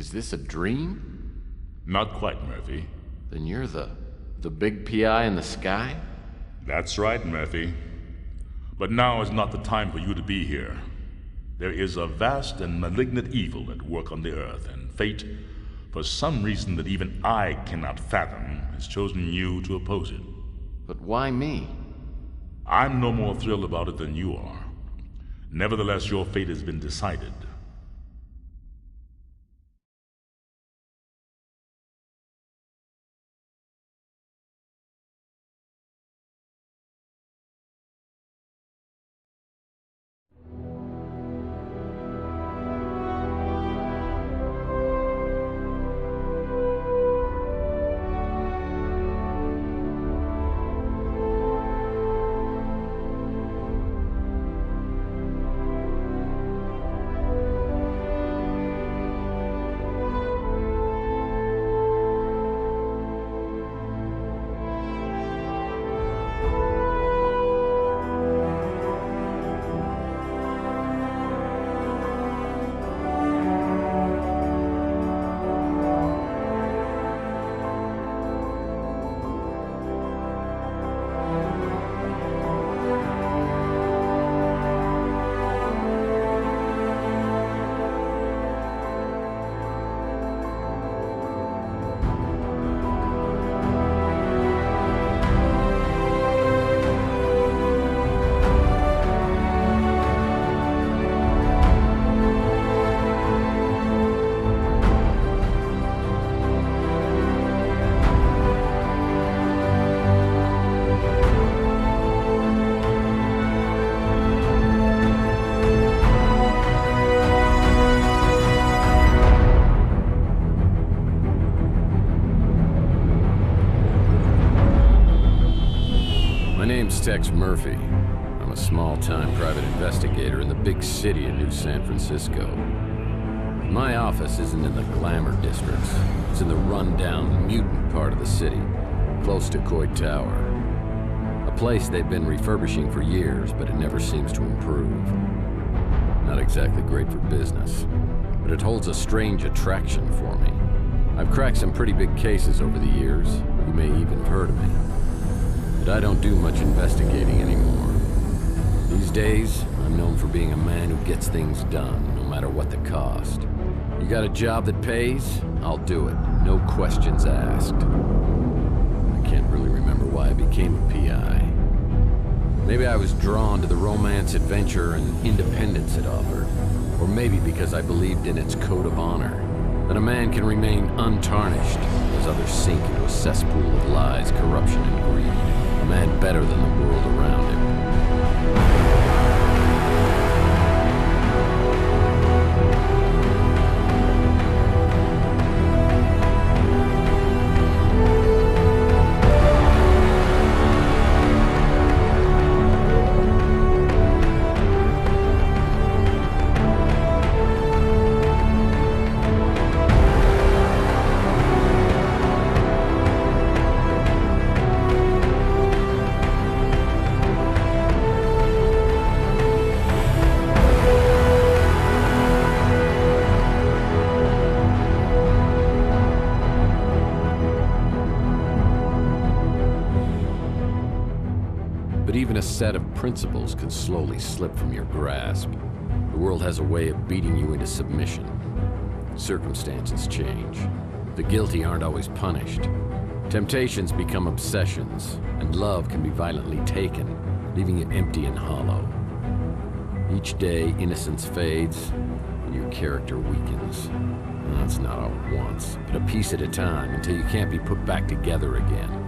Is this a dream? Not quite, Murphy. Then you're the big PI in the sky? That's right, Murphy. But now is not the time for you to be here. There is a vast and malignant evil at work on the Earth, and fate, for some reason that even I cannot fathom, has chosen you to oppose it. But why me? I'm no more thrilled about it than you are. Nevertheless, your fate has been decided. Tex Murphy. I'm a small-time private investigator in the big city of New San Francisco. My office isn't in the glamour districts. It's in the run-down, mutant part of the city, close to Coit Tower. A place they've been refurbishing for years, but it never seems to improve. Not exactly great for business, but it holds a strange attraction for me. I've cracked some pretty big cases over the years. You may even have heard of me. But I don't do much investigating anymore. These days, I'm known for being a man who gets things done, no matter what the cost. You got a job that pays? I'll do it. No questions asked. I can't really remember why I became a PI. Maybe I was drawn to the romance, adventure, and independence it offered. Or maybe because I believed in its code of honor. That a man can remain untarnished as others sink into a cesspool of lies, corruption, and greed. A man better than the world around him. Even a set of principles can slowly slip from your grasp. The world has a way of beating you into submission. Circumstances change. The guilty aren't always punished. Temptations become obsessions, and love can be violently taken, leaving you empty and hollow. Each day, innocence fades, and your character weakens. And that's not all at once, but a piece at a time until you can't be put back together again.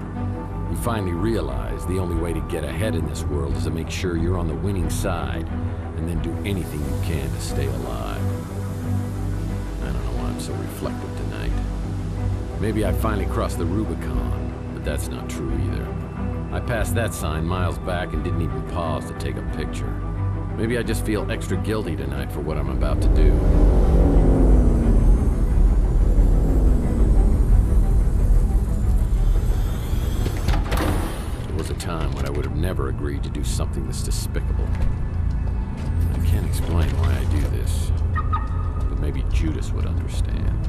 You finally realize the only way to get ahead in this world is to make sure you're on the winning side, and then do anything you can to stay alive. I don't know why I'm so reflective tonight. Maybe I finally crossed the Rubicon, but that's not true either. I passed that sign miles back and didn't even pause to take a picture. Maybe I just feel extra guilty tonight for what I'm about to do. Time when I would have never agreed to do something this despicable. I can't explain why I do this, but maybe Judas would understand.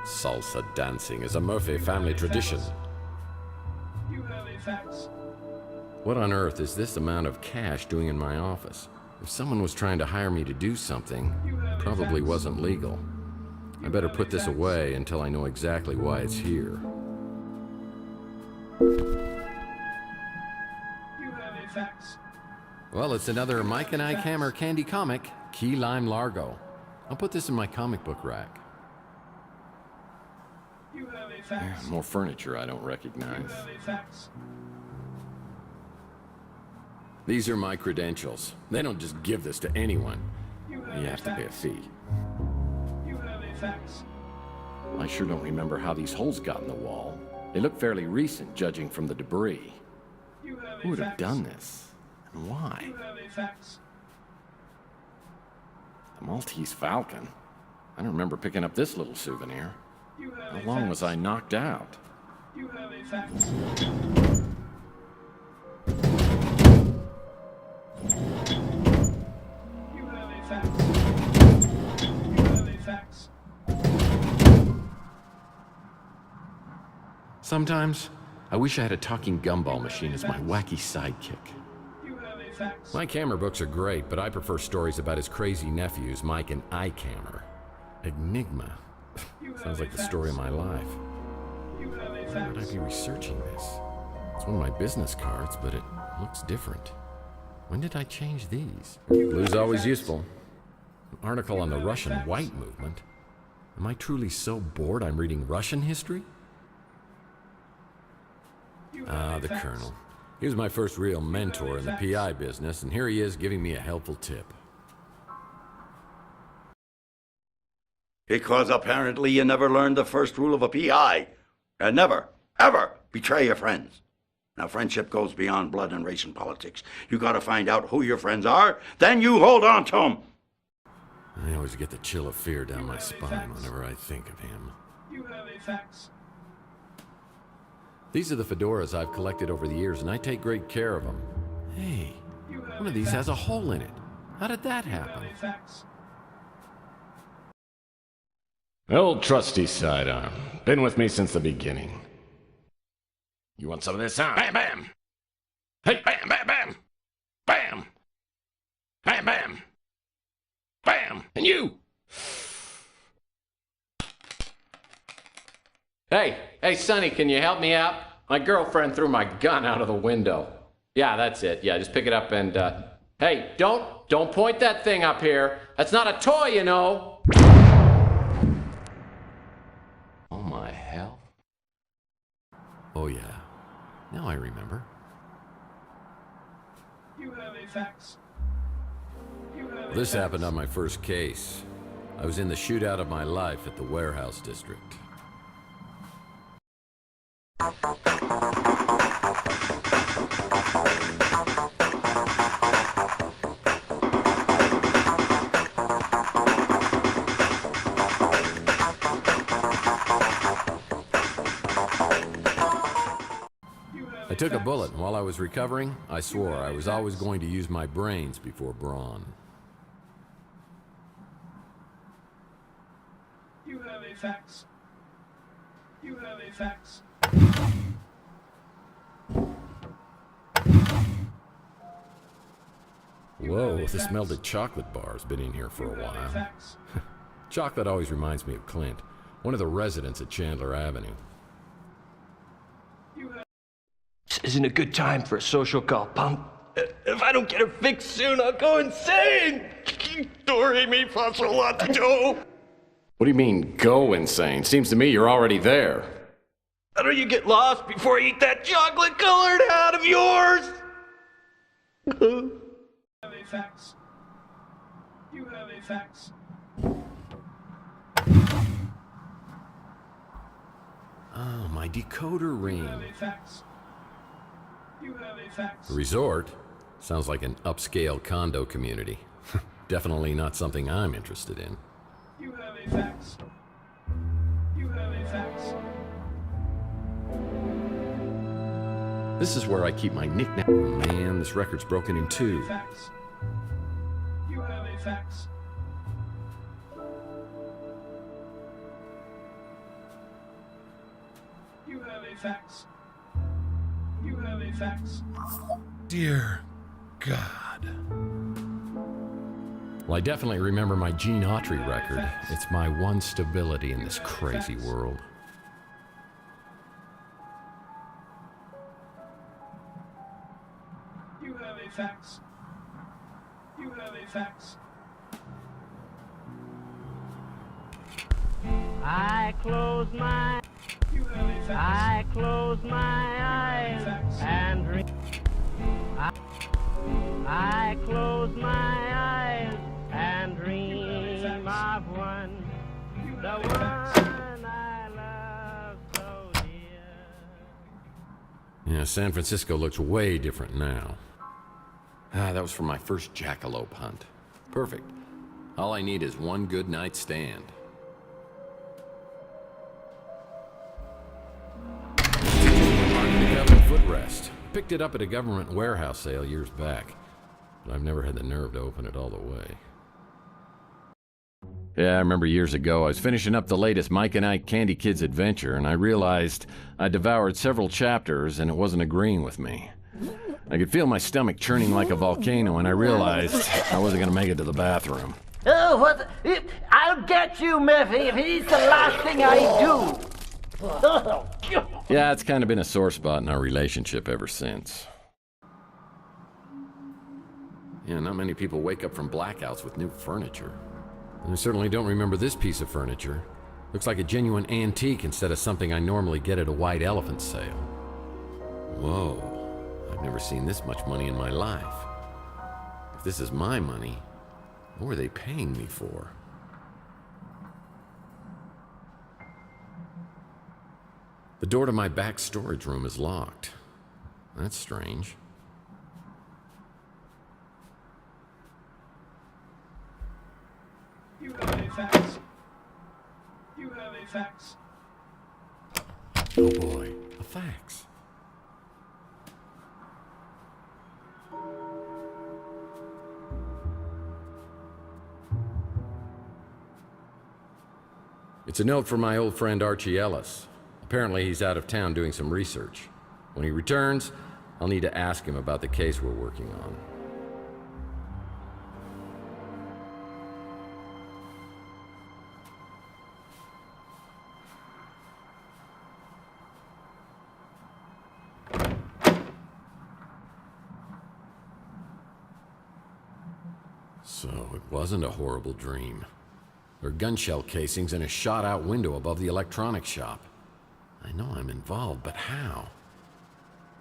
Salsa dancing is a Murphy family tradition. You have a fax. What on earth is this amount of cash doing in my office? If someone was trying to hire me to do something, it probably wasn't legal. I better put this away until I know exactly why it's here. You have a fax. Well, it's another Mike and Ike Hammer candy comic, Key Lime Largo. I'll put this in my comic book rack. You have a fax. More furniture I don't recognize. You have a fax. These are my credentials. They don't just give this to anyone. You have to pay a fee. You have a fax. I sure don't remember how these holes got in the wall. They look fairly recent, judging from the debris. You have a Who would have fax. done this? And why? You have a fax. The Maltese Falcon? I don't remember picking up this little souvenir. You have How a long fax. was I knocked out? You have a fax. You have a fax. You have a fax. Sometimes, I wish I had a talking gumball machine as my wacky sidekick. You have a fax. Mike Hammer books are great, but I prefer stories about his crazy nephews, Mike and Ike Hammer. Enigma. Sounds like the story of my life. You have a Why would I fax. be researching this? It's one of my business cards, but it looks different. When did I change these? Blue's always useful. An article on the Russian White Movement. Am I truly so bored I'm reading Russian history? Ah, the Colonel. He was my first real mentor in the PI business, and here he is giving me a helpful tip. Because apparently you never learned the first rule of a PI. And never, ever betray your friends. Now, friendship goes beyond blood and race and politics. You gotta find out who your friends are, then you hold on to them. I always get the chill of fear down my spine whenever I think of him. You have a fax. These are the fedoras I've collected over the years, and I take great care of them. Hey, one of these has a hole in it. How did that happen? You have a fax. Old trusty sidearm. Been with me since the beginning. You want some of this, huh? Bam, bam! Hey, bam, bam, bam! Bam! Bam, bam! Bam! And you! Hey, Sonny, can you help me out? My girlfriend threw my gun out of the window. Yeah, that's it. Yeah, just pick it up and, hey, don't point that thing up here. That's not a toy, you know. Oh, my hell. Oh, yeah. Now I remember. You have a fax. You have a This fax. happened on my first case. I was in the shootout of my life at the warehouse district. I took a bullet, and while I was recovering, I swore I was always going to use my brains before brawn. You have a fax. You have a fax. Whoa, the smell of chocolate bar's been in here for a You have a while. fax. Chocolate always reminds me of Clint, one of the residents at Chandler Avenue. You have This isn't a good time for a social call, punk. If I don't get her fixed soon, I'll go insane! Dory me fasolato! What do you mean, go insane? Seems to me you're already there. How do you get lost before I eat that chocolate-colored hat of yours? a fax. You have a fax. Oh, my decoder You ring. have a fax. You have a fax. A resort? Sounds like an upscale condo community. Definitely not something I'm interested in. You have a fax. You have a fax. This is where I keep my knickknack. Oh, man, this record's broken in two. Fax. You have a fax. You have a fax. You have a fax. Dear God. Well, I definitely remember my Gene Autry record. It's my one stability in this crazy world. You have a fax. You have a fax. I close my You have a fax. I close my eyes and dream. I close my eyes and dream of one, the one I love so dear. Yeah, San Francisco looks way different now. That was from my first jackalope hunt. Perfect. All I need is one good night's stand. The government footrest. Picked it up at a government warehouse sale years back, but I've never had the nerve to open it all the way. Yeah, I remember years ago I was finishing up the latest Mike and Ike Candy Kids adventure, and I realized I devoured several chapters and it wasn't agreeing with me. I could feel my stomach churning like a volcano, and I realized I wasn't gonna make it to the bathroom. Oh, what? I'll get you, Murphy, if it's the last thing I do. Yeah, it's kind of been a sore spot in our relationship ever since. Yeah, not many people wake up from blackouts with new furniture. And I certainly don't remember this piece of furniture. Looks like a genuine antique instead of something I normally get at a white elephant sale. Whoa, I've never seen this much money in my life. If this is my money, what are they paying me for? The door to my back storage room is locked. That's strange. You have a fax. You have a fax. Oh boy, a fax. It's a note from my old friend Archie Ellis. Apparently he's out of town doing some research. When he returns, I'll need to ask him about the case we're working on. So it wasn't a horrible dream. There are gun shell casings and a shot-out window above the electronics shop. I know I'm involved, but how?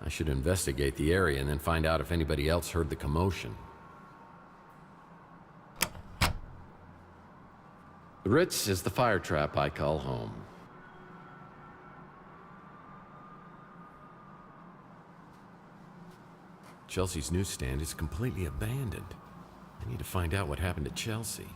I should investigate the area and then find out if anybody else heard the commotion. The Ritz is the fire trap I call home. Chelsea's newsstand is completely abandoned. I need to find out what happened to Chelsea.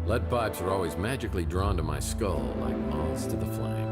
Lead pipes are always magically drawn to my skull like moths to the flame.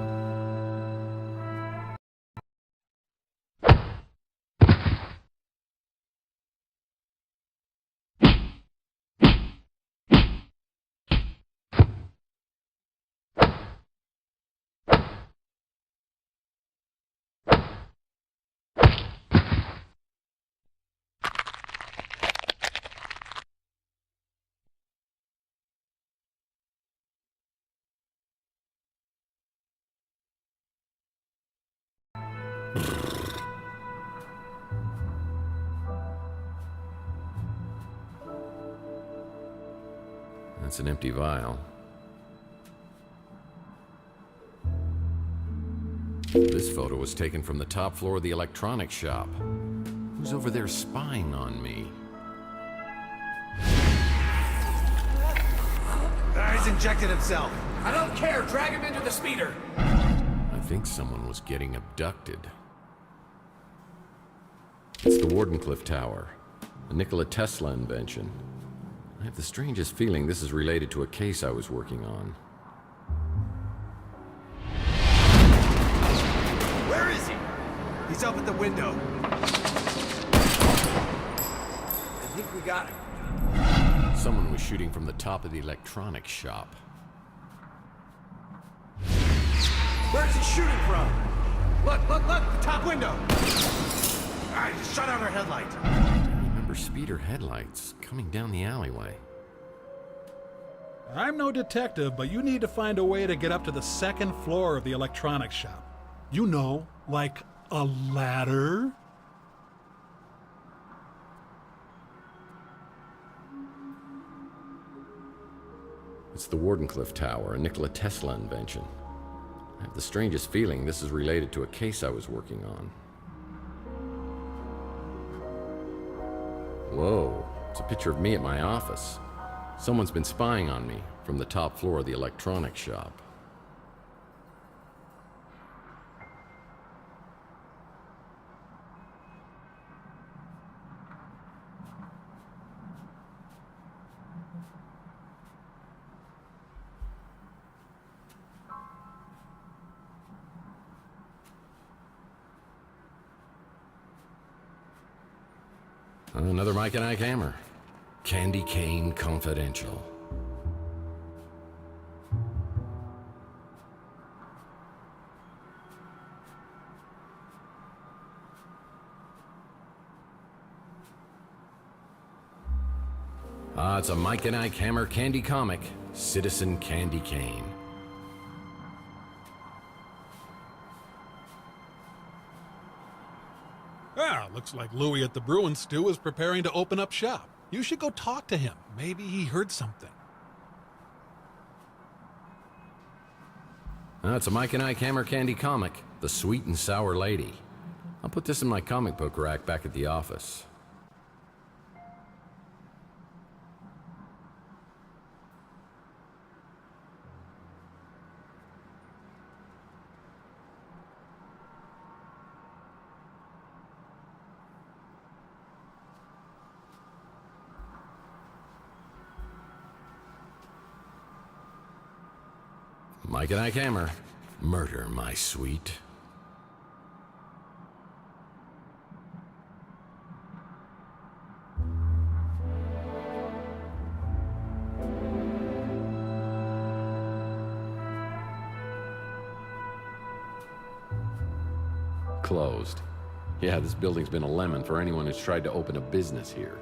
That's an empty vial. This photo was taken from the top floor of the electronics shop. Who's over there spying on me? He's injected himself. I don't care. Drag him into the speeder. I think someone was getting abducted. It's the Wardenclyffe Tower, a Nikola Tesla invention. I have the strangest feeling this is related to a case I was working on. Where is he? He's up at the window. got him. Someone was shooting from the top of the electronics shop. Where's he shooting from? Look, the top window. I just shut out our headlight. I remember speeder headlights coming down the alleyway. I'm no detective, but you need to find a way to get up to the second floor of the electronics shop. You know, like a ladder? It's the Wardenclyffe Tower, a Nikola Tesla invention. I have the strangest feeling this is related to a case I was working on. Whoa, it's a picture of me at my office. Someone's been spying on me from the top floor of the electronics shop. Another Mike and Ike hammer. Candy Cane Confidential. It's a Mike and Ike hammer candy comic. Citizen Candy Cane. Looks like Louis at the Bruin Stew is preparing to open up shop. You should go talk to him. Maybe he heard something. It's a Mike and Ike hammer candy comic. The Sweet and Sour Lady. I'll put this in my comic book rack back at the office. Mike and Ike hammer. Murder, my sweet. Closed. Yeah, this building's been a lemon for anyone who's tried to open a business here.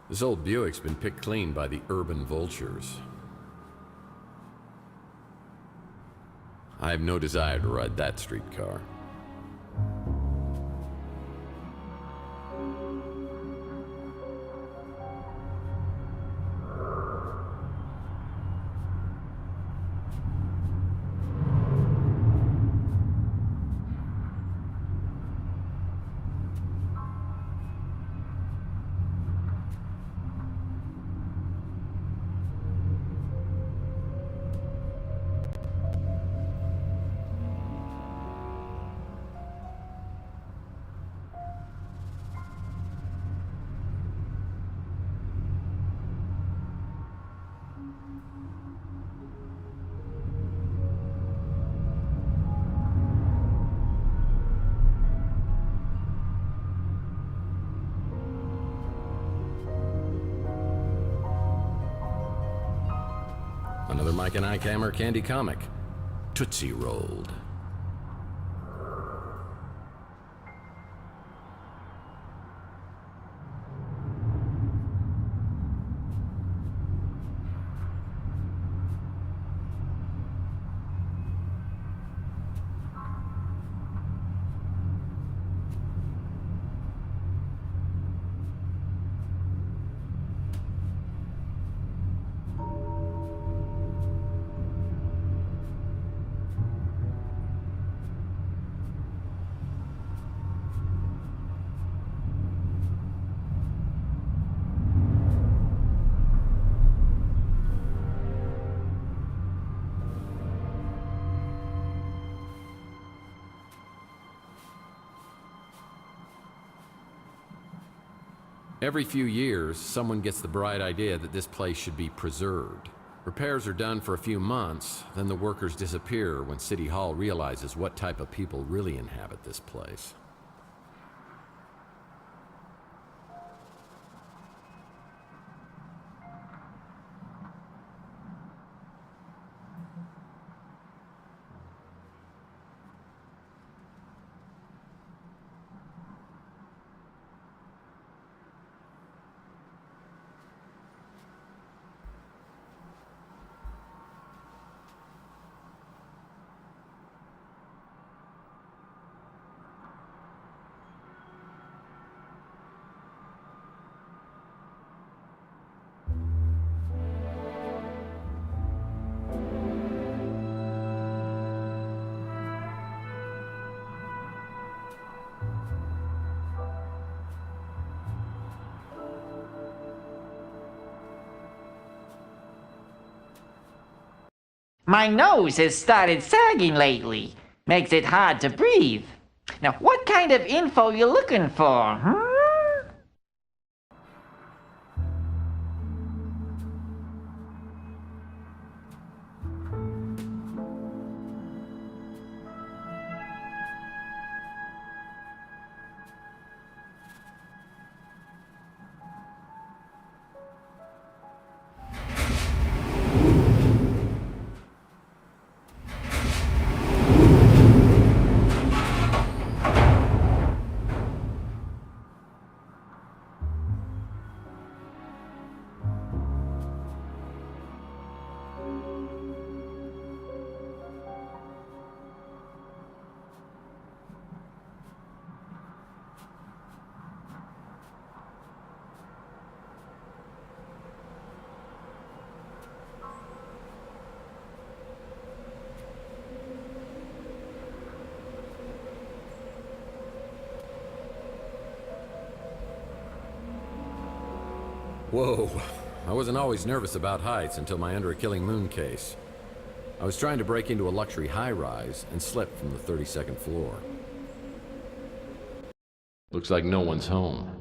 This old Buick's been picked clean by the urban vultures. I have no desire to ride that streetcar. Another Mike and Ike hammer candy comic. Tootsie Rolled. Every few years, someone gets the bright idea that this place should be preserved. Repairs are done for a few months, then the workers disappear when City Hall realizes what type of people really inhabit this place. My nose has started sagging lately. Makes it hard to breathe. Now, what kind of info you looking for, huh? Whoa, I wasn't always nervous about heights until my Under a Killing Moon case. I was trying to break into a luxury high-rise and slipped from the 32nd floor. Looks like no one's home.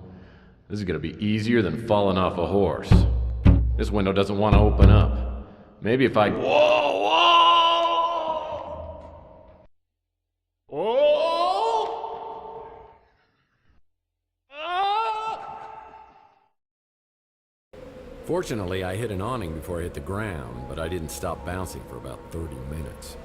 This is gonna be easier than falling off a horse. This window doesn't want to open up. Maybe if I... Whoa! Fortunately, I hit an awning before I hit the ground, but I didn't stop bouncing for about 30 minutes.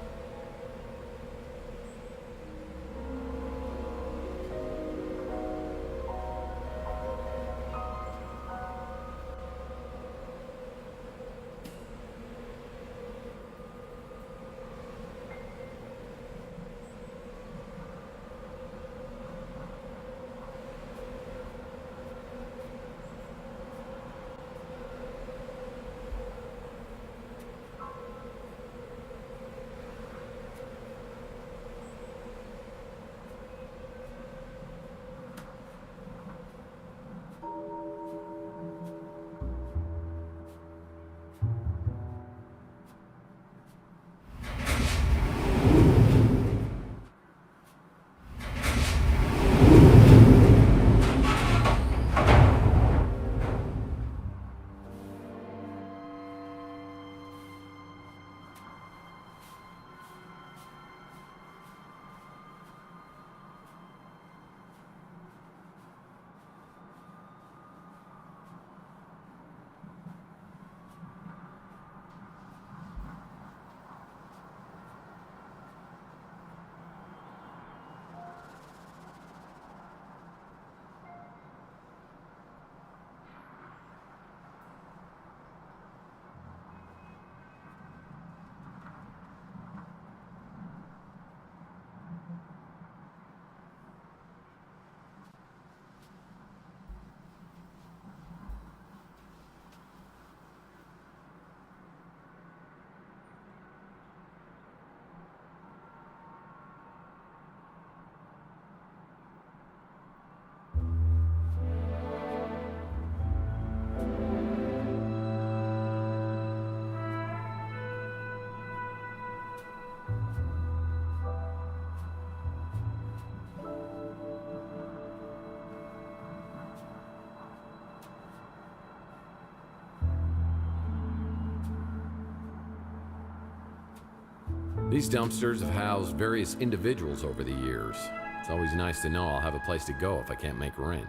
These dumpsters have housed various individuals over the years. It's always nice to know I'll have a place to go if I can't make rent.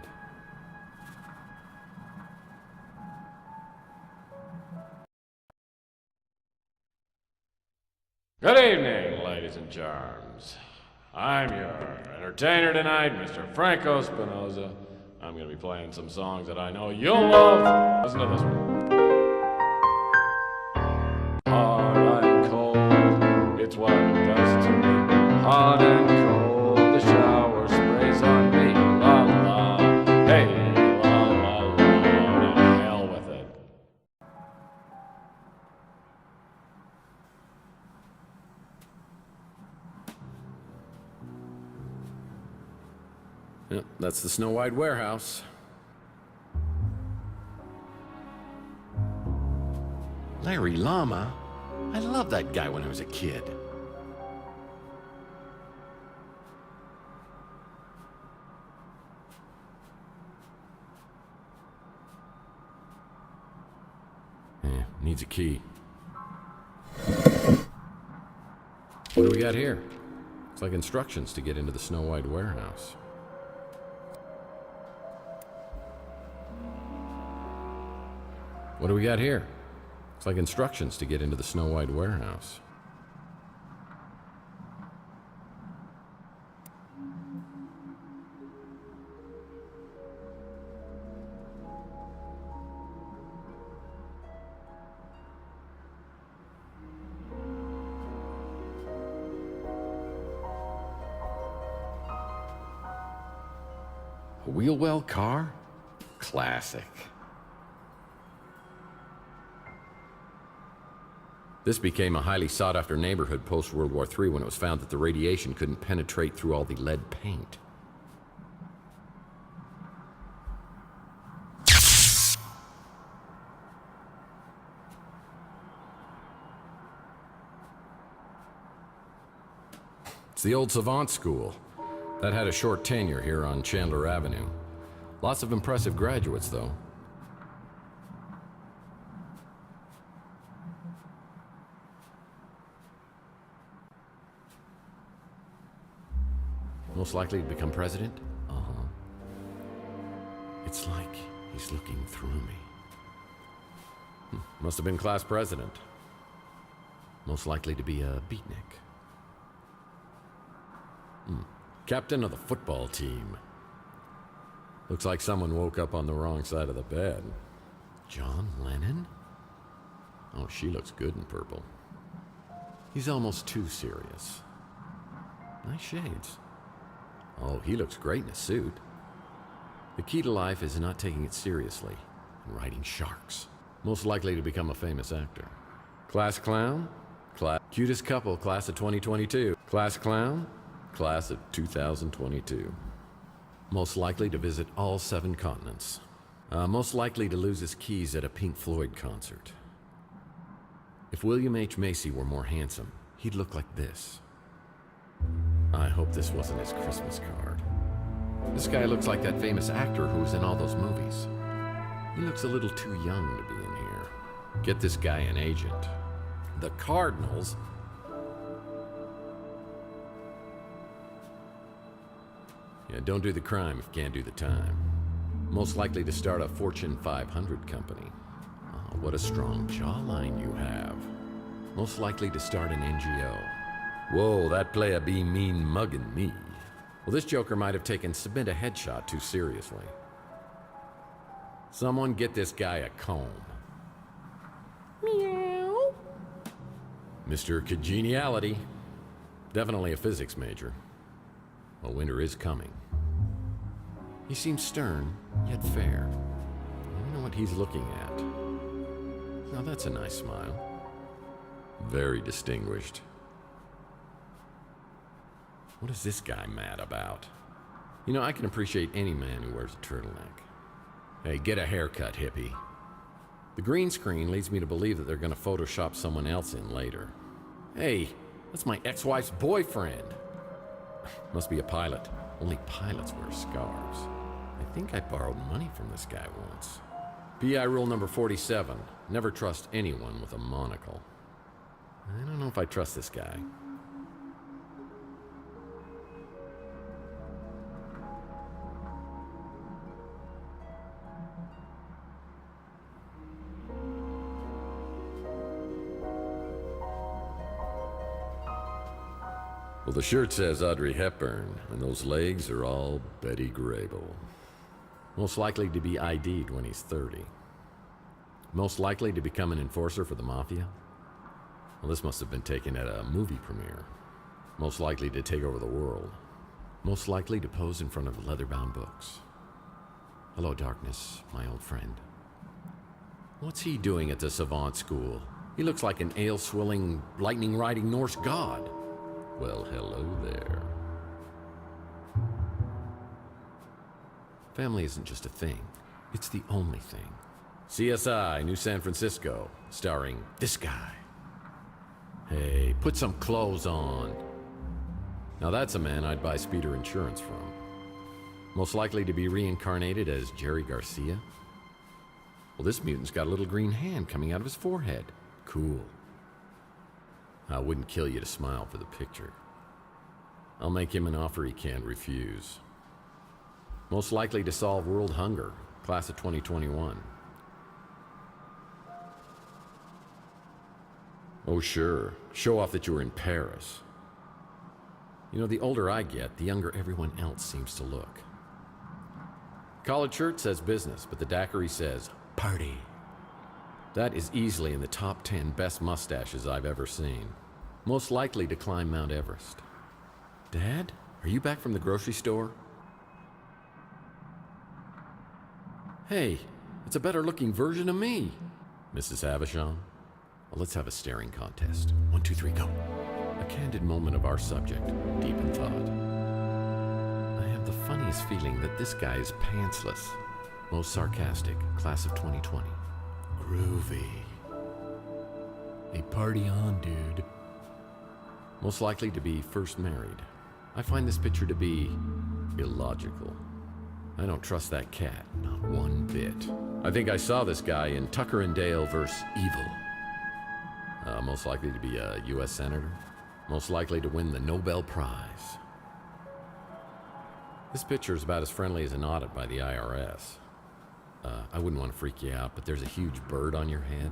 Good evening, ladies and charms. I'm your entertainer tonight, Mr. Franco Spinoza. I'm going to be playing some songs that I know you'll love. Listen to this one. Hard and cold, it's what it does to me. Hot and cold, the shower sprays on me. La la, hey, la la la, to hell with it. Yep, that's the Snow White warehouse. Larry Llama? I loved that guy when I was a kid. Yeah, needs a key. What do we got here? It's like instructions to get into the Snow White warehouse. What do we got here? It's like instructions to get into the Snow White warehouse. A wheel well car? Classic. This became a highly sought-after neighborhood post-World War III when it was found that the radiation couldn't penetrate through all the lead paint. It's the old Savant School. That had a short tenure here on Chandler Avenue. Lots of impressive graduates, though. Most likely to become president? Uh-huh. It's like he's looking through me. Must have been class president. Most likely to be a beatnik. Captain of the football team. Looks like someone woke up on the wrong side of the bed. John Lennon? Oh, she looks good in purple. He's almost too serious. Nice shades. Oh, he looks great in a suit. The key to life is not taking it seriously and riding sharks. Most likely to become a famous actor. Class clown? Cutest couple, class of 2022. Class clown? Class of 2022. Most likely to visit all 7 continents. Most likely to lose his keys at a Pink Floyd concert. If William H. Macy were more handsome, he'd look like this. I hope this wasn't his Christmas card. This guy looks like that famous actor who was in all those movies. He looks a little too young to be in here. Get this guy an agent. The Cardinals? Yeah, don't do the crime if you can't do the time. Most likely to start a Fortune 500 company. Oh, what a strong jawline you have. Most likely to start an NGO. Whoa, that playa be mean mugging me. Well, this joker might have taken submit a headshot too seriously. Someone get this guy a comb. Meow. Mr. Congeniality. Definitely a physics major. Well, winter is coming. He seems stern, yet fair. I don't know what he's looking at. Now that's a nice smile. Very distinguished. What is this guy mad about? You know, I can appreciate any man who wears a turtleneck. Hey, get a haircut, hippie. The green screen leads me to believe that they're going to Photoshop someone else in later. Hey, that's my ex-wife's boyfriend. Must be a pilot. Only pilots wear scarves. I think I borrowed money from this guy once. PI rule number 47. Never trust anyone with a monocle. I don't know if I trust this guy. Well, the shirt says Audrey Hepburn, and those legs are all Betty Grable. Most likely to be ID'd when he's 30. Most likely to become an enforcer for the Mafia? Well, this must have been taken at a movie premiere. Most likely to take over the world. Most likely to pose in front of leather-bound books. Hello, Darkness, my old friend. What's he doing at the Savant School? He looks like an ale-swilling, lightning-riding Norse god. Well, hello there. Family isn't just a thing. It's the only thing. CSI, New San Francisco, starring this guy. Hey, put some clothes on. Now that's a man I'd buy speeder insurance from. Most likely to be reincarnated as Jerry Garcia. Well, this mutant's got a little green hand coming out of his forehead. Cool. I wouldn't kill you to smile for the picture. I'll make him an offer he can't refuse. Most likely to solve world hunger, class of 2021. Oh, sure. Show off that you were in Paris. You know, the older I get, the younger everyone else seems to look. Collared shirt says business, but the daiquiri says party. That is easily in the top 10 best mustaches I've ever seen. Most likely to climb Mount Everest. Dad, are you back from the grocery store? Hey, it's a better looking version of me. Mrs. Havisham? Well, let's have a staring contest. 1, 2, 3, go. A candid moment of our subject, deep in thought. I have the funniest feeling that this guy is pantsless. Most sarcastic, class of 2020. Groovy. Hey, party on, dude. Most likely to be first married. I find this picture to be illogical. I don't trust that cat, not one bit. I think I saw this guy in Tucker and Dale vs. Evil. Most likely to be a U.S. Senator. Most likely to win the Nobel Prize. This picture is about as friendly as an audit by the IRS. I wouldn't want to freak you out, but there's a huge bird on your head.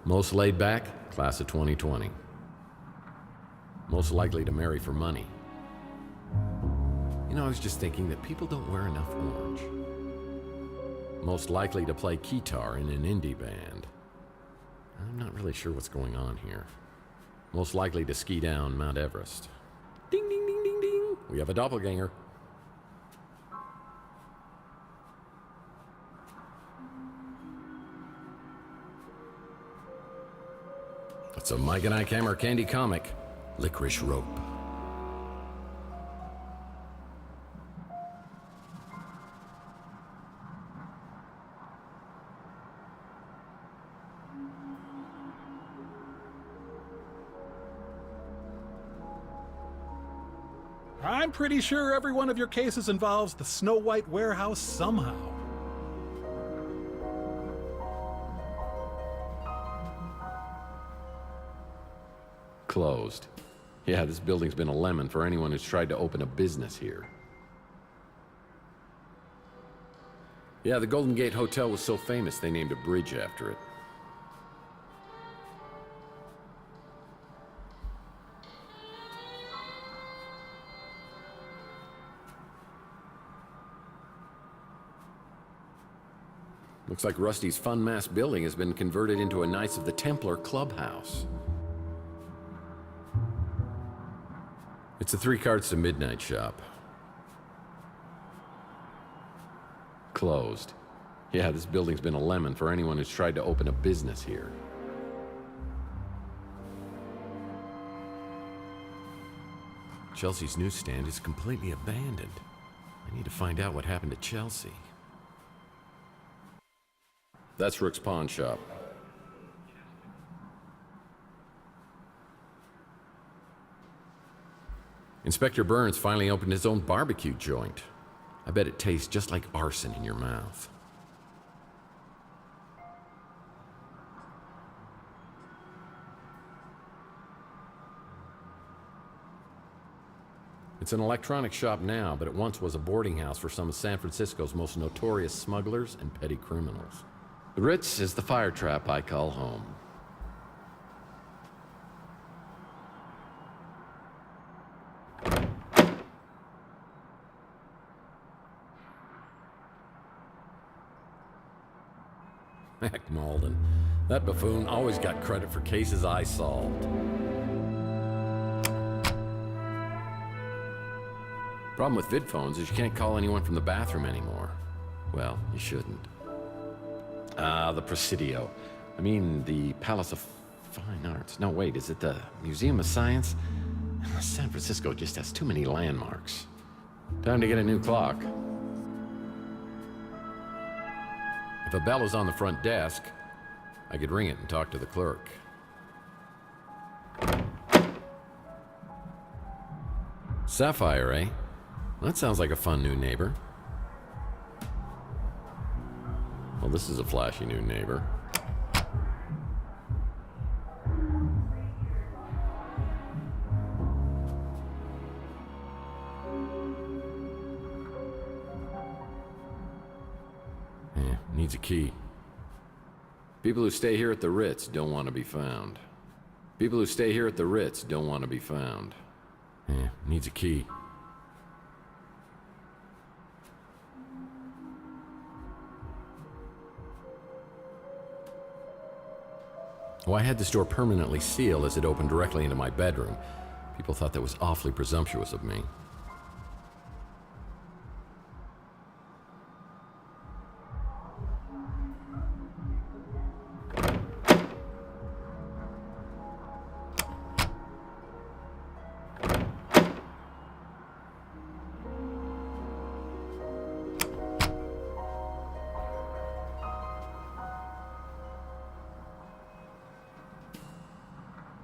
Most laid back, class of 2020. Most likely to marry for money. You know, I was just thinking that people don't wear enough orange. Most likely to play guitar in an indie band. I'm not really sure what's going on here. Most likely to ski down Mount Everest. Ding, ding, ding, ding, ding. We have a doppelganger. It's a Mike and Ike Hammer candy comic. Licorice Rope. I'm pretty sure every one of your cases involves the Snow White warehouse somehow. Closed. Yeah, this building's been a lemon for anyone who's tried to open a business here. Yeah, the Golden Gate Hotel was so famous they named a bridge after it. Looks like Rusty's Fun Mass building has been converted into a Knights of the Templar clubhouse. It's a 3 cards to midnight shop. Closed. Yeah, this building's been a lemon for anyone who's tried to open a business here. Chelsea's newsstand is completely abandoned. I need to find out what happened to Chelsea. That's Rook's pawn shop. Inspector Burns finally opened his own barbecue joint. I bet it tastes just like arson in your mouth. It's an electronics shop now, but it once was a boarding house for some of San Francisco's most notorious smugglers and petty criminals. The Ritz is the fire trap I call home. Heck, Malden. That buffoon always got credit for cases I solved. Problem with vid phones is you can't call anyone from the bathroom anymore. Well, you shouldn't. The Presidio. I mean, the Palace of Fine Arts. No, wait, is it the Museum of Science? San Francisco just has too many landmarks. Time to get a new clock. If a bell is on the front desk, I could ring it and talk to the clerk. Sapphire, eh? That sounds like a fun new neighbor. Well, this is a flashy new neighbor. Yeah, needs a key. People who stay here at the Ritz don't want to be found. People who stay here at the Ritz don't want to be found. Yeah, needs a key. Well, I had this door permanently sealed as it opened directly into my bedroom. People thought that was awfully presumptuous of me.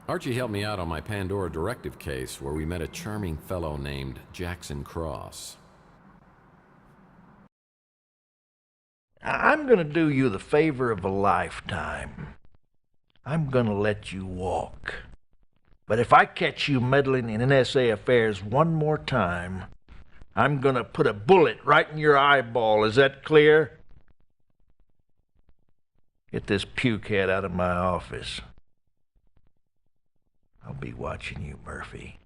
Archie helped me out on my Pandora Directive case, where we met a charming fellow named Jackson Cross. I'm gonna do you the favor of a lifetime. I'm gonna let you walk. But if I catch you meddling in NSA affairs one more time, I'm gonna put a bullet right in your eyeball. Is that clear? Get this pukehead out of my office. I'll be watching you, Murphy.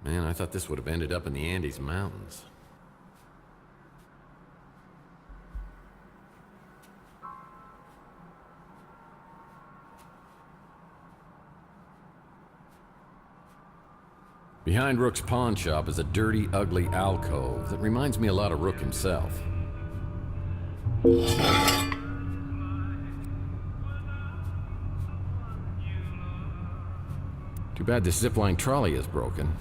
Man, I thought this would have ended up in the Andes Mountains. Behind Rook's pawn shop is a dirty, ugly alcove that reminds me a lot of Rook himself. Too bad this zipline trolley is broken.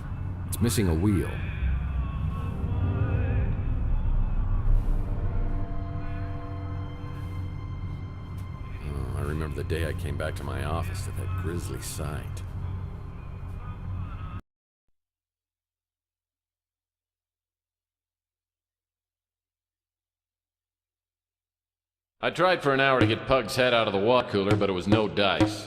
It's missing a wheel. Oh, I remember the day I came back to my office to that grisly sight. I tried for an hour to get Pug's head out of the water cooler, but it was no dice.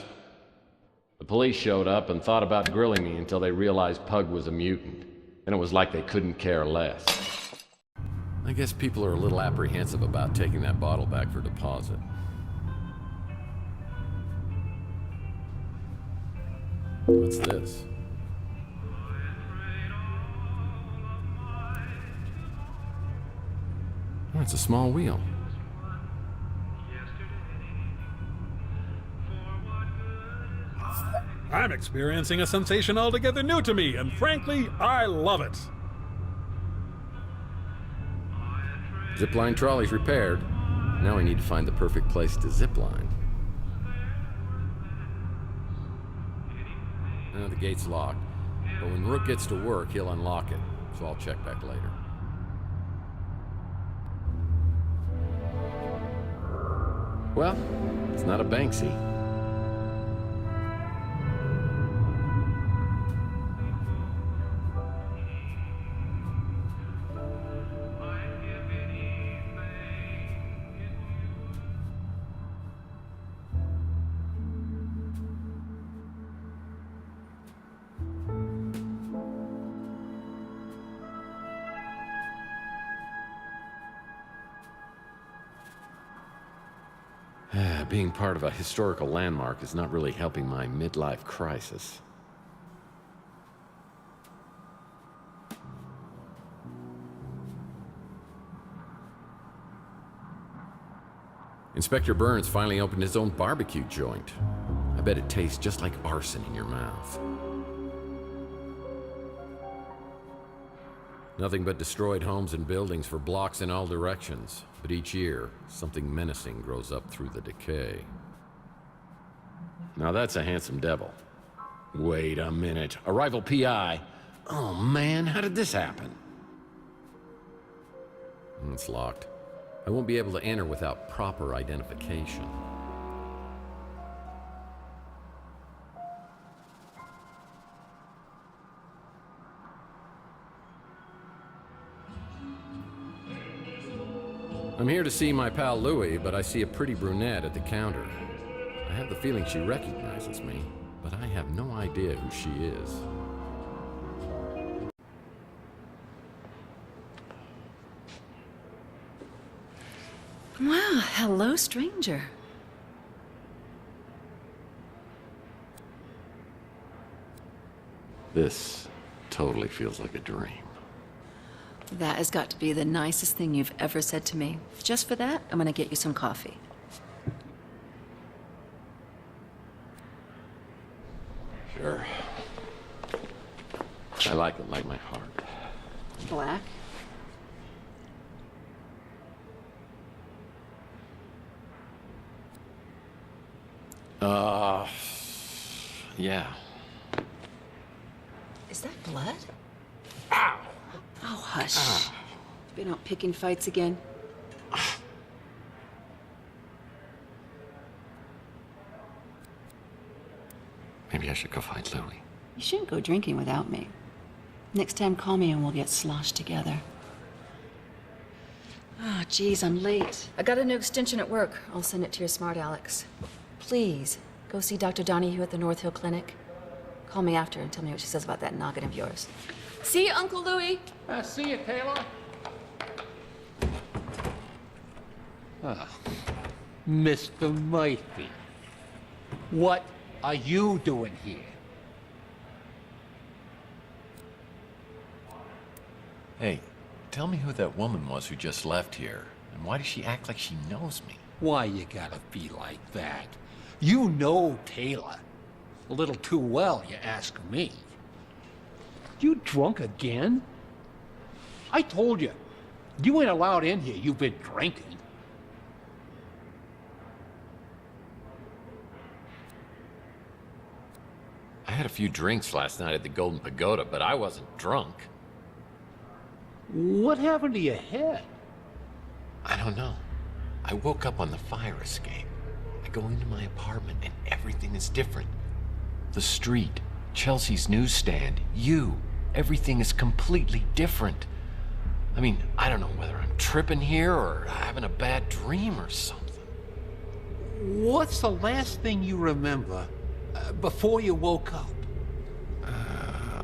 The police showed up and thought about grilling me until they realized Pug was a mutant. And it was like they couldn't care less. I guess people are a little apprehensive about taking that bottle back for deposit. What's this? Oh, it's a small wheel. I'm experiencing a sensation altogether new to me, and frankly, I love it. Zipline trolley's repaired. Now we need to find the perfect place to zipline. Now the gate's locked, but when Rook gets to work, he'll unlock it, so I'll check back later. Well, it's not a Banksy. Being part of a historical landmark is not really helping my midlife crisis. Inspector Burns finally opened his own barbecue joint. I bet it tastes just like arson in your mouth. Nothing but destroyed homes and buildings for blocks in all directions. But each year, something menacing grows up through the decay. Now that's a handsome devil. Wait a minute. A rival PI. Oh man, how did this happen? It's locked. I won't be able to enter without proper identification. I'm here to see my pal Louie, but I see a pretty brunette at the counter. I have the feeling she recognizes me, but I have no idea who she is. Wow, hello, stranger. This totally feels like a dream. That has got to be the nicest thing you've ever said to me. Just for that, I'm gonna get you some coffee. Sure. I like it like my heart. Black? Yeah. Is that blood? Ow! Oh, hush. Been out picking fights again? Maybe I should go find Louie. You shouldn't go drinking without me. Next time, call me and we'll get sloshed together. Ah, geez, I'm late. I got a new extension at work. I'll send it to your smart Alex. Please, go see Dr. Donahue at the North Hill Clinic. Call me after and tell me what she says about that noggin of yours. See you, Uncle Louie. See you, Taylor. Mr. Murphy, what are you doing here? Hey, tell me who that woman was who just left here, and why does she act like she knows me? Why you gotta be like that? You know Taylor. A little too well, you ask me. You drunk again? I told you, you ain't allowed in here. You've been drinking. I had a few drinks last night at the Golden Pagoda, but I wasn't drunk. What happened to your head? I don't know. I woke up on the fire escape. I go into my apartment and everything is different. The street, Chelsea's newsstand, you, everything is completely different. I mean, I don't know whether I'm tripping here or having a bad dream or something. What's the last thing you remember before you woke up?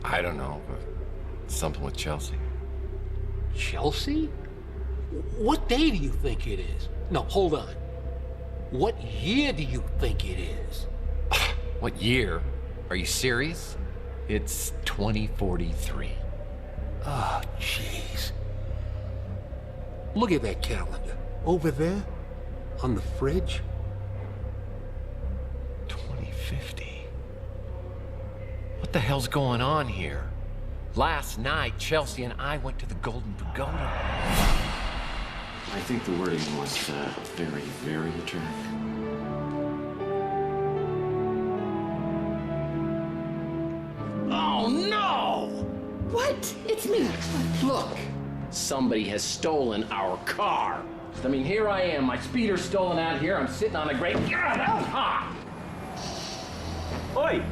I don't know, but something with Chelsea. Chelsea? What day do you think it is? No, hold on. What year do you think it is? What year? Are you serious? It's 2043. Oh, jeez. Look at that calendar. Over there, on the fridge. 2050. What the hell's going on here? Last night, Chelsea and I went to the Golden Pagoda. I think the wording was very, very attractive. Oh, no! What? It's me. Look, somebody has stolen our car. I mean, here I am, my speeder's stolen out here, I'm sitting on a great... God, that was hot! Oi!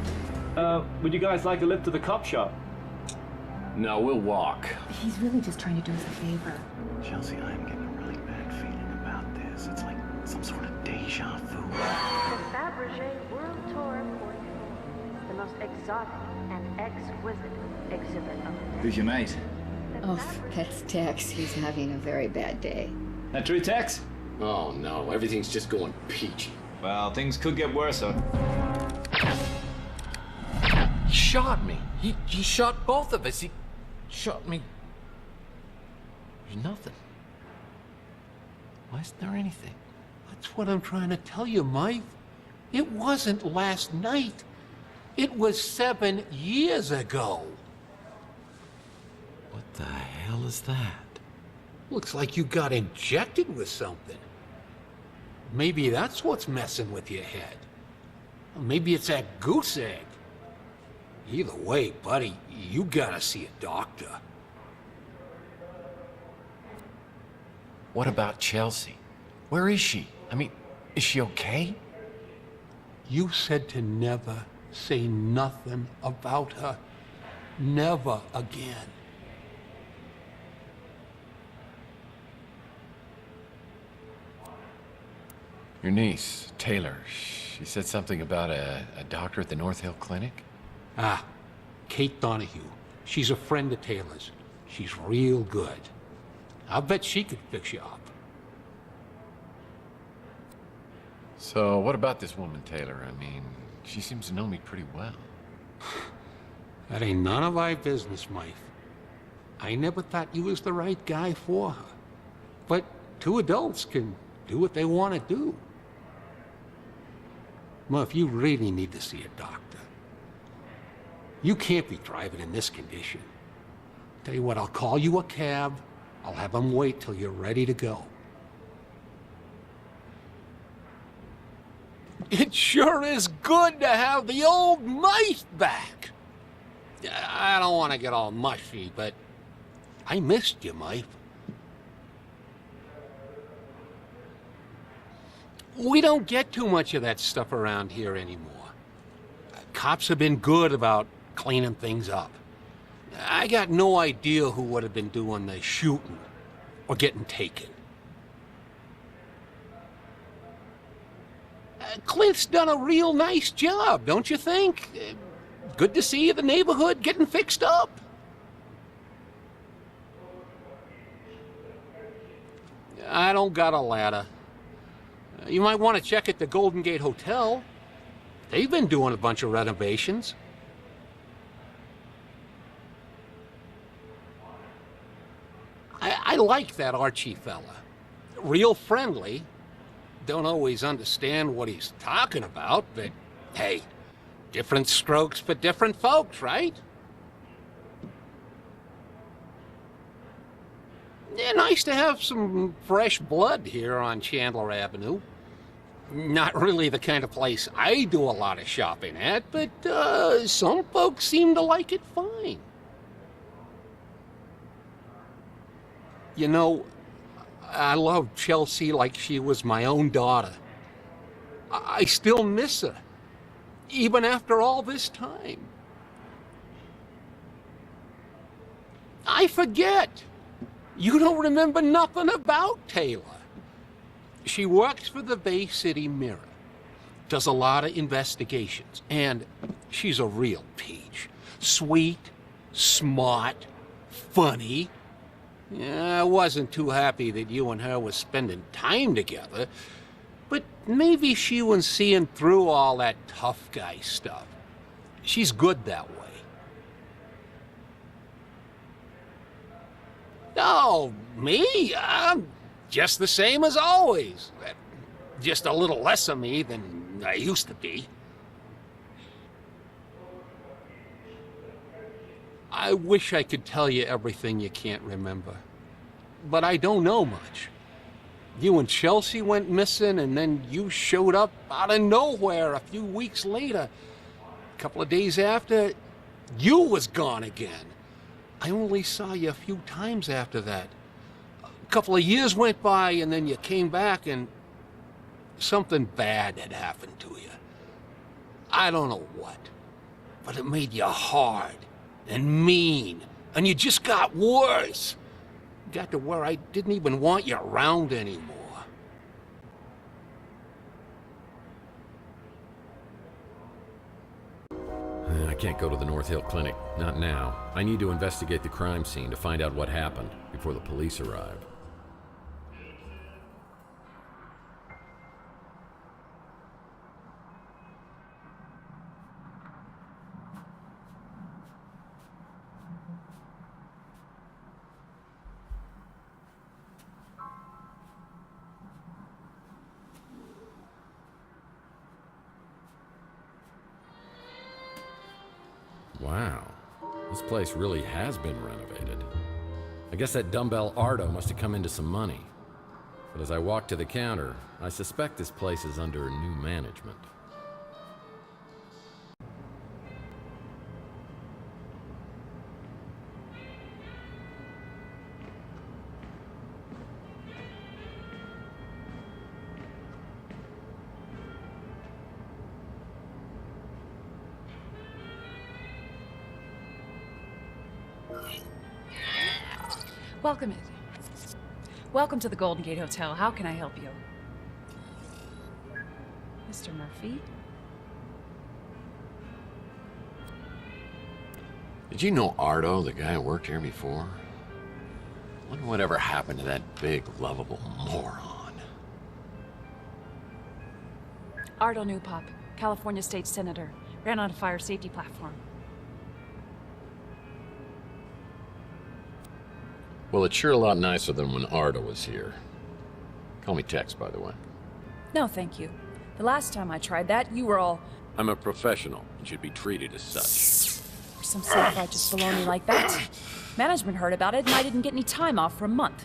Would you guys like a lift to the cop shop? No, we'll walk. He's really just trying to do us a favor. Chelsea, I'm getting a really bad feeling about this. It's like some sort of deja vu. The Fabergé World Tour 44, the most exotic and exquisite exhibit of the day. Who's your mate? Oh, that's Tex. He's having a very bad day. That true, Tex? Oh, no, everything's just going peachy. Well, things could get worse, huh? He shot me. He shot both of us. He shot me. There's nothing. Why isn't there anything? That's what I'm trying to tell you, Mike. It wasn't last night. It was 7 years ago. What the hell is that? Looks like you got injected with something. Maybe that's what's messing with your head. Or maybe it's that goose egg. Either way, buddy, you gotta see a doctor. What about Chelsea? Where is she? I mean, is she okay? You said to never say nothing about her. Never again. Your niece, Taylor, she said something about a doctor at the North Hill Clinic? Ah, Kate Donahue. She's a friend of Taylor's. She's real good. I'll bet she could fix you up. So, what about this woman, Taylor? I mean, she seems to know me pretty well. That ain't none of our business, Mike. I never thought you was the right guy for her. But two adults can do what they want to do. Murph, you really need to see a doctor. You can't be driving in this condition. Tell you what, I'll call you a cab. I'll have them wait till you're ready to go. It sure is good to have the old mice back. I don't want to get all mushy, but I missed you, Mike. We don't get too much of that stuff around here anymore. Cops have been good about cleaning things up. I got no idea who would have been doing the shooting or getting taken. Clint's done a real nice job, don't you think? Good to see the neighborhood getting fixed up. I don't got a ladder. You might want to check at the Golden Gate Hotel. They've been doing a bunch of renovations. I like that Archie fella. Real friendly. Don't always understand what he's talking about, but hey, different strokes for different folks, right? Yeah, nice to have some fresh blood here on Chandler Avenue. Not really the kind of place I do a lot of shopping at, but some folks seem to like it fine. You know, I love Chelsea like she was my own daughter. I still miss her, even after all this time. I forget. You don't remember nothing about Taylor. She works for the Bay City Mirror, does a lot of investigations, and she's a real peach. Sweet, smart, funny. I wasn't too happy that you and her were spending time together, but maybe she was seeing through all that tough guy stuff. She's good that way. Oh, me? I'm just the same as always. Just a little less of me than I used to be. I wish I could tell you everything you can't remember, but I don't know much. You and Chelsea went missing, and then you showed up out of nowhere a few weeks later. A couple of days after, you was gone again. I only saw you a few times after that. A couple of years went by, and then you came back, and something bad had happened to you. I don't know what, but it made you hard and mean, and you just got worse. Got to where I didn't even want you around anymore. I can't go to the North Hill Clinic. Not now. I need to investigate the crime scene to find out what happened before the police arrive. this place really has been renovated. I guess that dumbbell Ardo must have come into some money. But as I walk to the counter, I suspect this place is under new management. Welcome in. Welcome to the Golden Gate Hotel. How can I help you? Mr. Murphy? Did you know Ardo, the guy who worked here before? Wonder whatever happened to that big, lovable moron. Ardo Newpop, California State Senator. Ran on a fire safety platform. Well, it's sure a lot nicer than when Ardo was here. Call me Tex, by the way. No, thank you. The last time I tried that, you were all... I'm a professional and should be treated as such. For some self-righteous baloney like that. Management heard about it and I didn't get any time off for a month.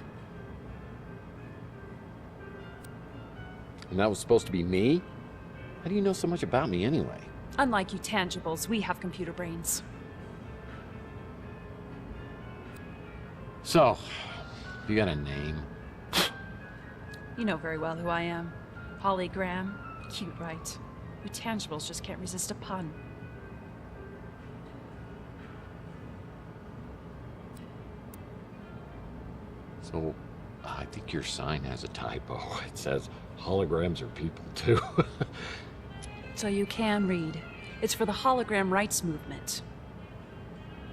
And that was supposed to be me? How do you know so much about me anyway? Unlike you tangibles, we have computer brains. So, you got a name? You know very well who I am. Holly Graham. Cute, right? You tangibles just can't resist a pun. So, I think your sign has a typo. It says holograms are people, too. So you can read. It's for the hologram rights movement.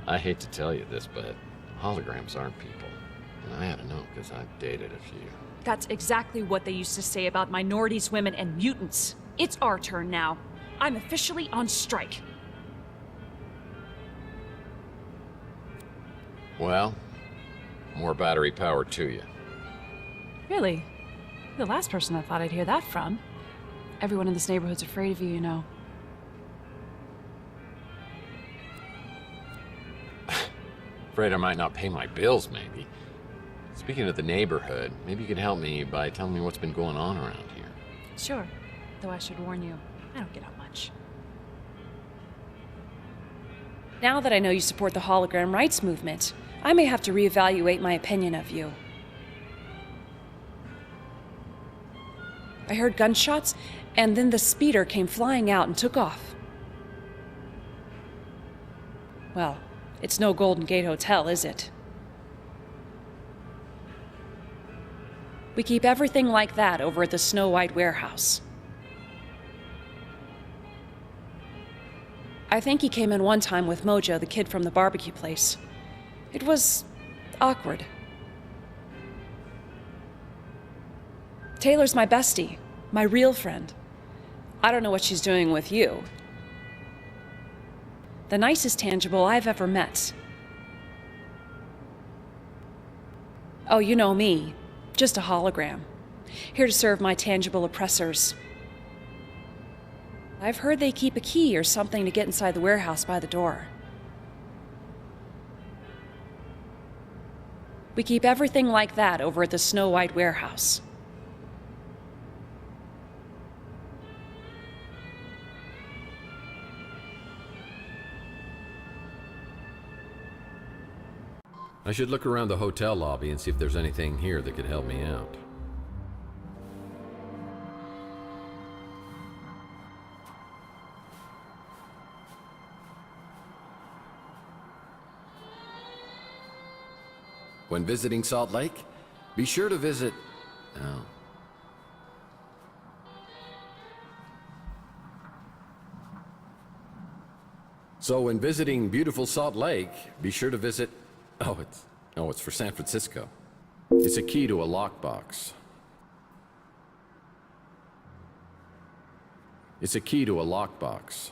I hate to tell you this, but holograms aren't people. And I had to know because I've dated a few. That's exactly what they used to say about minorities, women, and mutants. It's our turn now. I'm officially on strike. Well, more battery power to you. Really? You're the last person I thought I'd hear that from. Everyone in this neighborhood's afraid of you, you know. Afraid I might not pay my bills, maybe. Speaking of the neighborhood, maybe you could help me by telling me what's been going on around here. Sure. Though I should warn you, I don't get out much. Now that I know you support the hologram rights movement, I may have to reevaluate my opinion of you. I heard gunshots, and then the speeder came flying out and took off. Well, it's no Golden Gate Hotel, is it? We keep everything like that over at the Snow White warehouse. I think he came in one time with Mojo, the kid from the barbecue place. It was awkward. Taylor's my bestie, my real friend. I don't know what she's doing with you. The nicest tangible I've ever met. Oh, you know me. Just a hologram. Here to serve my tangible oppressors. I've heard they keep a key or something to get inside the warehouse by the door. We keep everything like that over at the Snow White warehouse. I should look around the hotel lobby and see if there's anything here that could help me out. When visiting Salt Lake, be sure to visit... Oh. So when visiting beautiful Salt Lake, be sure to visit... Oh, it's for San Francisco. It's a key to a lockbox. It's a key to a lockbox.